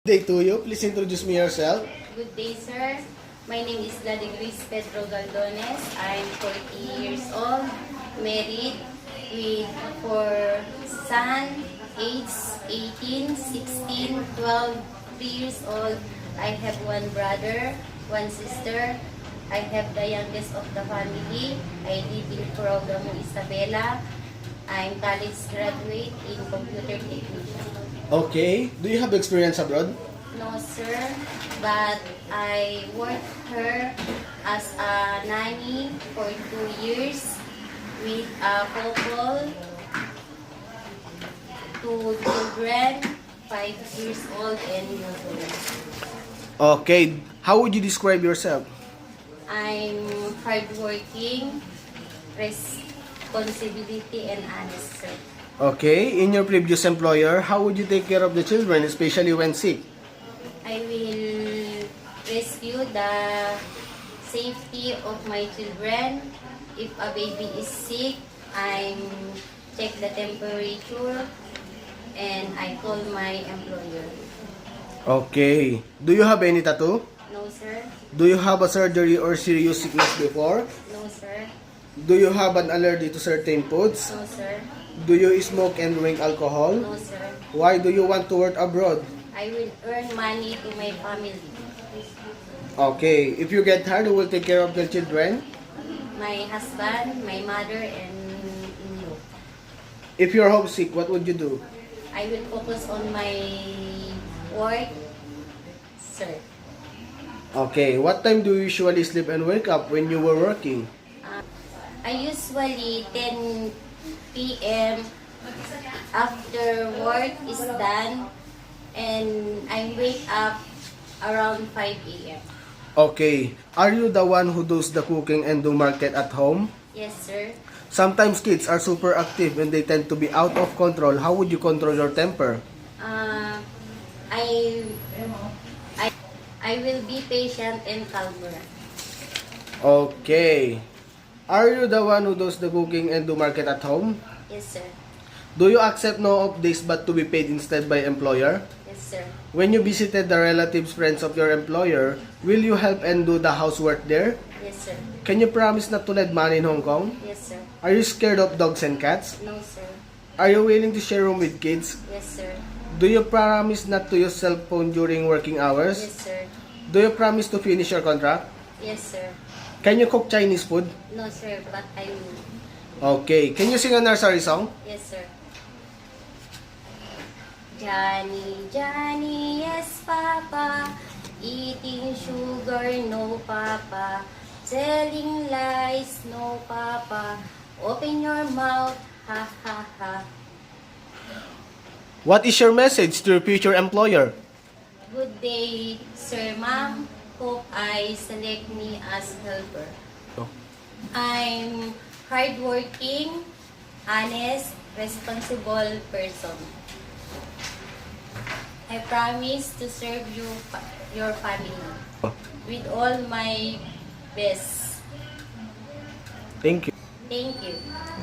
Day to you. Please introduce me yourself. Good day, sir. My name is Ladegris Pedro Galdones. I'm 40 years old, married with 4 sons, age 18, 16, 12, 3 years old. I have 1 brother, 1 sister. I have the youngest of the family. I live in Programo, Isabela. I'm college graduate in computer technician. Okay. Do you have experience abroad? No, sir, but I worked her as a nanny for 2 years with a couple, 2 children, 5 years old and newborn. Okay. How would you describe yourself? I'm hardworking, responsibility, and honest, sir. Okay. In your previous employer, how would you take care of the children, especially when sick? I will rescue the safety of my children. If a baby is sick, I check the temperature and I call my employer. Okay. Do you have any tattoo? No, sir. Do you have a surgery or serious sickness before? No, sir. Do you have an allergy to certain foods? No, sir. Do you smoke and drink alcohol? No, sir. Why do you want to work abroad? I will earn money to my family. Okay. If you get tired, who will take care of the children? My husband, my mother, and in-law. If you're homesick, what would you do? I will focus on my work, sir. Okay. What time do you usually sleep and wake up when you were working? I usually 10 p.m. after work is done and I wake up around 5 a.m. Okay. Are you the one who does the cooking and do market at home? Yes, sir. Sometimes kids are super active and they tend to be out of control. How would you control your temper? I I will be patient and calmer. Okay. Are you the one who does the cooking and do market at home? Yes, sir. Do you accept no off days but to be paid instead by employer? Yes, sir. When you visited the relatives, friends of your employer, will you help and do the housework there? Yes, sir. Can you promise not to lend money in Hong Kong? Yes, sir. Are you scared of dogs and cats? No, sir. Are you willing to share room with kids? Yes, sir. Do you promise not to use cell phone during working hours? Yes, sir. Do you promise to finish your contract? Yes, sir. Can you cook Chinese food? No, sir, but I will. Okay. Can you sing a nursery song? Yes, sir. Johnny, Johnny, yes, Papa. Eating sugar, no, Papa. Telling lies, no, Papa. Open your mouth, ha, ha, ha. What is your message to your future employer? Good day, sir, ma'am. Hope I select me as helper. I'm hardworking, honest, responsible person. I promise to serve you, your family with all my best. Thank you. Thank you.